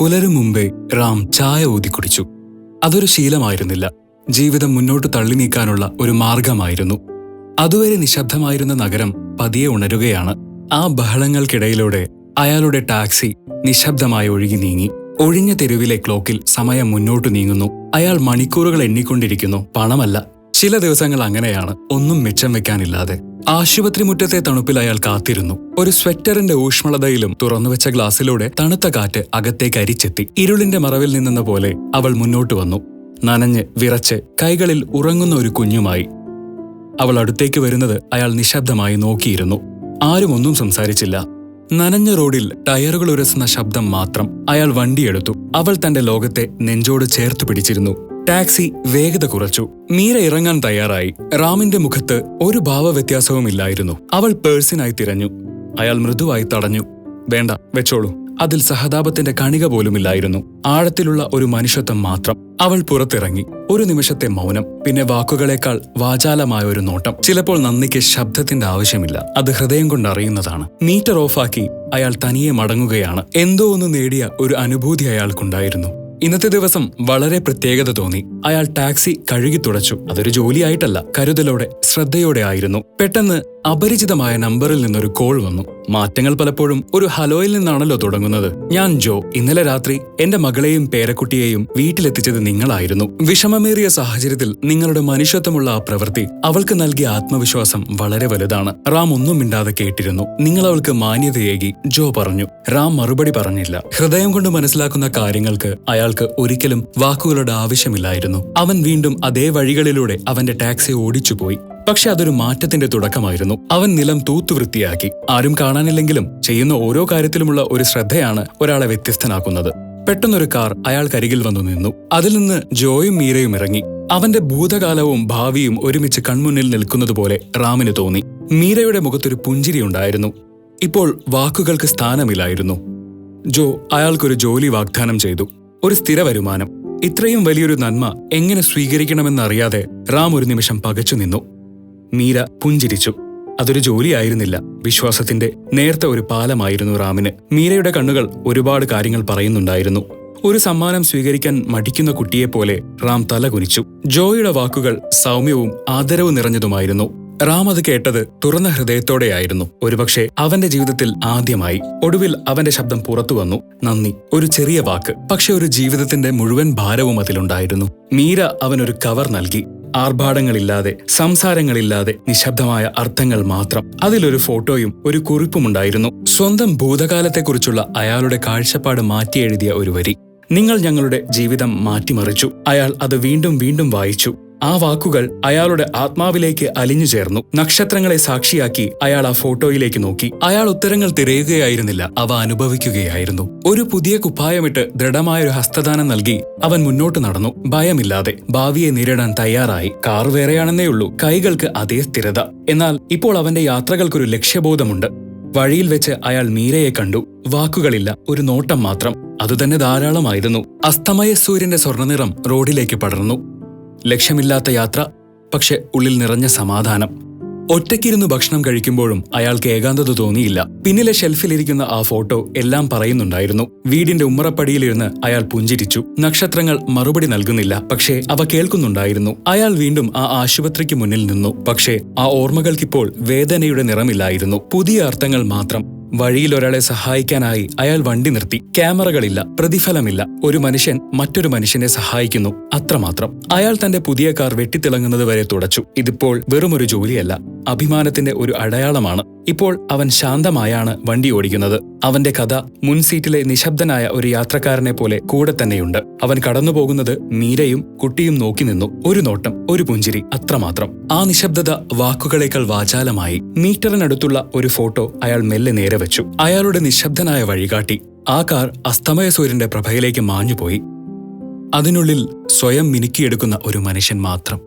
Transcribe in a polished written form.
പുലരും മുമ്പേ റാം ചായ ഊതിക്കുടിച്ചു. അതൊരു ശീലമായിരുന്നില്ല, ജീവിതം മുന്നോട്ട് തള്ളി നീക്കാനുള്ള ഒരു മാർഗമായിരുന്നു. അതുവരെ നിശബ്ദമായിരുന്ന നഗരം പതിയെ ഉണരുകയാണ്. ആ ബഹളങ്ങൾക്കിടയിലൂടെ അയാളുടെ ടാക്സി നിശബ്ദമായി ഒഴുകി നീങ്ങി. ഒഴിഞ്ഞ തെരുവിലെ ക്ലോക്കിൽ സമയം മുന്നോട്ടു നീങ്ങുന്നു. അയാൾ മണിക്കൂറുകൾ എണ്ണിക്കൊണ്ടിരിക്കുന്നു. പണമല്ല. ചില ദിവസങ്ങൾ അങ്ങനെയാണ്, ഒന്നും മിച്ചം വെക്കാനില്ലാതെ. ആശുപത്രി മുറ്റത്തെ തണുപ്പിൽ അയാൾ കാത്തിരുന്നു. ഒരു സ്വെറ്ററിന്റെ ഊഷ്മളതയിലും തുറന്നുവെച്ച ഗ്ലാസ്സിലൂടെ തണുത്ത കാറ്റ് അകത്തേക്ക് അരിച്ചെത്തി. ഇരുളിന്റെ മറവിൽ നിന്നെന്ന പോലെ അവൾ മുന്നോട്ട് വന്നു, നനഞ്ഞ് വിറച്ച് കൈകളിൽ ഉറങ്ങുന്ന ഒരു കുഞ്ഞുമായി. അവൾ അടുത്തേക്ക് വരുന്നത് അയാൾ നിശബ്ദമായി നോക്കിയിരുന്നു. ആരും ഒന്നും സംസാരിച്ചില്ല. നനഞ്ഞ റോഡിൽ ടയറുകൾ ഉരസുന്ന ശബ്ദം മാത്രം. അയാൾ വണ്ടിയെടുത്തു. അവൾ തന്റെ ലോകത്തെ നെഞ്ചോട് ചേർത്ത് പിടിച്ചിരുന്നു. ടാക്സി വേഗത കുറച്ചു. മീര ഇറങ്ങാൻ തയ്യാറായി. റാമിന്റെ മുഖത്ത് ഒരു ഭാവവ്യത്യാസവുമില്ലായിരുന്നു. അവൾ പേഴ്സിനായി തിരഞ്ഞു. അയാൾ മൃദുവായി തടഞ്ഞു. വേണ്ട, വെച്ചോളൂ. അതിൽ സഹതാപത്തിന്റെ കണിക പോലുമില്ലായിരുന്നു. ആഴത്തിലുള്ള ഒരു മനുഷ്യത്വം മാത്രം. അവൾ പുറത്തിറങ്ങി. ഒരു നിമിഷത്തെ മൗനം, പിന്നെ വാക്കുകളേക്കാൾ വാചാലമായ ഒരു നോട്ടം. ചിലപ്പോൾ നന്ദിക്ക് ശബ്ദത്തിന്റെ ആവശ്യമില്ല, അത് ഹൃദയം കൊണ്ടറിയുന്നതാണ്. മീറ്റർ ഓഫാക്കി അയാൾ തനിയെ മടങ്ങുകയാണ്. എന്തോ ഒന്ന് നേടിയ ഒരു അനുഭൂതി അയാൾക്കുണ്ടായിരുന്നു. ഇന്നത്തെ ദിവസം വളരെ പ്രത്യേകത തോന്നി. അയാൾ ടാക്സി കഴുകി തുടച്ചു. അതൊരു ജോലിയായിട്ടല്ല, കരുതലോടെ, ശ്രദ്ധയോടെ ആയിരുന്നു. പെട്ടെന്ന് അപരിചിതമായ നമ്പറിൽ നിന്നൊരു കോൾ വന്നു. മാറ്റങ്ങൾ പലപ്പോഴും ഒരു ഹലോയിൽ നിന്നാണല്ലോ തുടങ്ങുന്നത്. ഞാൻ ജോ. ഇന്നലെ രാത്രി എന്റെ മകളെയും പേരക്കുട്ടിയെയും വീട്ടിലെത്തിച്ചത് നിങ്ങളായിരുന്നു. വിഷമമേറിയ സാഹചര്യത്തിൽ നിങ്ങളുടെ മനുഷ്യത്വമുള്ള ആ പ്രവൃത്തി അവൾക്ക് നൽകിയ ആത്മവിശ്വാസം വളരെ വലുതാണ്. റാം ഒന്നും മിണ്ടാതെ കേട്ടിരുന്നു. നിങ്ങൾ അവൾക്ക് മാന്യതയേകി, ജോ പറഞ്ഞു. റാം മറുപടി പറഞ്ഞില്ല. ഹൃദയം കൊണ്ട് മനസ്സിലാക്കുന്ന കാര്യങ്ങൾക്ക് അയാൾക്ക് ഒരിക്കലും വാക്കുകളുടെ ആവശ്യമില്ലായിരുന്നു. അവൻ വീണ്ടും അതേ വഴികളിലൂടെ അവന്റെ ടാക്സി ഓടിച്ചുപോയി. പക്ഷെ അതൊരു മാറ്റത്തിന്റെ തുടക്കമായിരുന്നു. അവൻ നിലം തൂത്തുവൃത്തിയാക്കി. ആരും കാണാനില്ലെങ്കിലും ചെയ്യുന്ന ഓരോ കാര്യത്തിലുമുള്ള ഒരു ശ്രദ്ധയാണ് ഒരാളെ വ്യത്യസ്തനാക്കുന്നത്. പെട്ടെന്നൊരു കാർ അയാൾക്കരികിൽ വന്നു നിന്നു. അതിൽ നിന്ന് ജോയും മീരയും ഇറങ്ങി. അവന്റെ ഭൂതകാലവും ഭാവിയും ഒരുമിച്ച് കൺമുന്നിൽ നിൽക്കുന്നതുപോലെ റാമിന് തോന്നി. മീരയുടെ മുഖത്തൊരു പുഞ്ചിരിയുണ്ടായിരുന്നു. ഇപ്പോൾ വാക്കുകൾക്ക് സ്ഥാനമില്ലായിരുന്നു. ജോ അയാൾക്കൊരു ജോലി വാഗ്ദാനം ചെയ്തു, ഒരു സ്ഥിര വരുമാനം. ഇത്രയും വലിയൊരു നന്മ എങ്ങനെ സ്വീകരിക്കണമെന്നറിയാതെ റാം ഒരു നിമിഷം പകച്ചു നിന്നു. മീര പുഞ്ചിരിച്ചു. അതൊരു ജോലിയായിരുന്നില്ല, വിശ്വാസത്തിന്റെ നേർത്ത ഒരു പാലമായിരുന്നു റാമിന്. മീരയുടെ കണ്ണുകൾ ഒരുപാട് കാര്യങ്ങൾ പറയുന്നുണ്ടായിരുന്നു. ഒരു സമ്മാനം സ്വീകരിക്കാൻ മടിക്കുന്ന കുട്ടിയെപ്പോലെ റാം തല കുനിച്ചു. ജോയുടെ വാക്കുകൾ സൗമ്യവും ആദരവ് നിറഞ്ഞതുമായിരുന്നു. റാം അത് കേട്ടത് തുറന്ന ഹൃദയത്തോടെയായിരുന്നു. ഒരുപക്ഷെ അവന്റെ ജീവിതത്തിൽ ആദ്യമായി. ഒടുവിൽ അവന്റെ ശബ്ദം പുറത്തു വന്നു. നന്ദി. ഒരു ചെറിയ വാക്ക്, പക്ഷെ ഒരു ജീവിതത്തിന്റെ മുഴുവൻ ഭാരവും അതിലുണ്ടായിരുന്നു. മീര അവനൊരു കവർ നൽകി. ആർഭാടങ്ങളില്ലാതെ, സംസാരങ്ങളില്ലാതെ, നിശബ്ദമായ അർത്ഥങ്ങൾ മാത്രം. അതിലൊരു ഫോട്ടോയും ഒരു കുറിപ്പുമുണ്ടായിരുന്നു. സ്വന്തം ഭൂതകാലത്തെക്കുറിച്ചുള്ള അയാളുടെ കാഴ്ചപ്പാട് മാറ്റിയെഴുതിയ ഒരു വരി. നിങ്ങൾ ഞങ്ങളുടെ ജീവിതം മാറ്റിമറിച്ചു. അയാൾ അത് വീണ്ടും വീണ്ടും വായിച്ചു. ആ വാക്കുകൾ അയാളുടെ ആത്മാവിലേക്ക് അലിഞ്ഞു ചേർന്നു. നക്ഷത്രങ്ങളെ സാക്ഷിയാക്കി അയാൾ ആ ഫോട്ടോയിലേക്ക് നോക്കി. അയാൾ ഉത്തരങ്ങൾ തിരയുകയായിരുന്നില്ല, അവ അനുഭവിക്കുകയായിരുന്നു. ഒരു പുതിയ കുപ്പായമിട്ട് ദൃഢമായൊരു ഹസ്തദാനം നൽകി അവൻ മുന്നോട്ട് നടന്നു. ഭയമില്ലാതെ, ഭാവിയെ നേരിടാൻ തയ്യാറായി. കാർ വേറെയാണെന്നേയുള്ളൂ, കൈകൾക്ക് അതേ സ്ഥിരത. എന്നാൽ ഇപ്പോൾ അവന്റെ യാത്രകൾക്കൊരു ലക്ഷ്യബോധമുണ്ട്. വഴിയിൽ വെച്ച് അയാൾ മീരയെ കണ്ടു. വാക്കുകളില്ല, ഒരു നോട്ടം മാത്രം. അതുതന്നെ ധാരാളമായിരുന്നു. അസ്തമയ സൂര്യന്റെ സ്വർണ്ണനിറം റോഡിലേക്ക് പടർന്നു. ലക്ഷ്യമില്ലാത്ത യാത്ര, പക്ഷെ ഉള്ളിൽ നിറഞ്ഞ സമാധാനം. ഒറ്റയ്ക്കിരുന്ന് ഭക്ഷണം കഴിക്കുമ്പോഴും അയാൾക്ക് ഏകാന്തത തോന്നിയില്ല. പിന്നിലെ ഷെൽഫിലിരിക്കുന്ന ആ ഫോട്ടോ എല്ലാം പറയുന്നുണ്ടായിരുന്നു. വീടിന്റെ ഉമ്മറപ്പടിയിലിരുന്ന് അയാൾ പുഞ്ചിരിച്ചു. നക്ഷത്രങ്ങൾ മറുപടി നൽകുന്നില്ല, പക്ഷേ അവ കേൾക്കുന്നുണ്ടായിരുന്നു. അയാൾ വീണ്ടും ആ ആശുപത്രിക്ക് മുന്നിൽ നിന്നു. പക്ഷേ ആ ഓർമ്മകൾക്കിപ്പോൾ വേദനയുടെ നിറമില്ലായിരുന്നു, പുതിയ അർത്ഥങ്ങൾ മാത്രം. വഴിയിൽ ഒരാളെ സഹായിക്കാനായി അയാൾ വണ്ടി നിർത്തി. ക്യാമറകളില്ല, പ്രതിഫലമില്ല. ഒരു മനുഷ്യൻ മറ്റൊരു മനുഷ്യനെ സഹായിക്കുന്നു, അത്രമാത്രം. അയാൾ തന്റെ പുതിയ കാർ വെട്ടിത്തിളങ്ങുന്നത് വരെ തുടച്ചു. ഇതിപ്പോൾ വെറുമൊരു ജോലിയല്ല, അഭിമാനത്തിന്റെ ഒരു അടയാളമാണ്. ഇപ്പോൾ അവൻ ശാന്തമായാണ് വണ്ടി ഓടിക്കുന്നത്. അവന്റെ കഥ മുൻസീറ്റിലെ നിശബ്ദനായ ഒരു യാത്രക്കാരനെ പോലെ കൂടെ തന്നെയുണ്ട്. അവൻ കടന്നുപോകുന്നത് മീരയും കുട്ടിയും നോക്കി നിന്നു. ഒരു നോട്ടം, ഒരു പുഞ്ചിരി, അത്രമാത്രം. ആ നിശബ്ദത വാക്കുകളേക്കാൾ വാചാലമായി. മീറ്ററിനടുത്തുള്ള ഒരു ഫോട്ടോ അയാൾ മെല്ലെ നേരെ വെച്ചു. അയാളുടെ നിശബ്ദനായ വഴികാട്ടി. ആ കാർ അസ്തമയ സൂര്യന്റെ പ്രഭയിലേക്ക് മാഞ്ഞുപോയി. അതിനുള്ളിൽ സ്വയം മിനുക്കിയെടുക്കുന്ന ഒരു മനുഷ്യൻ മാത്രം.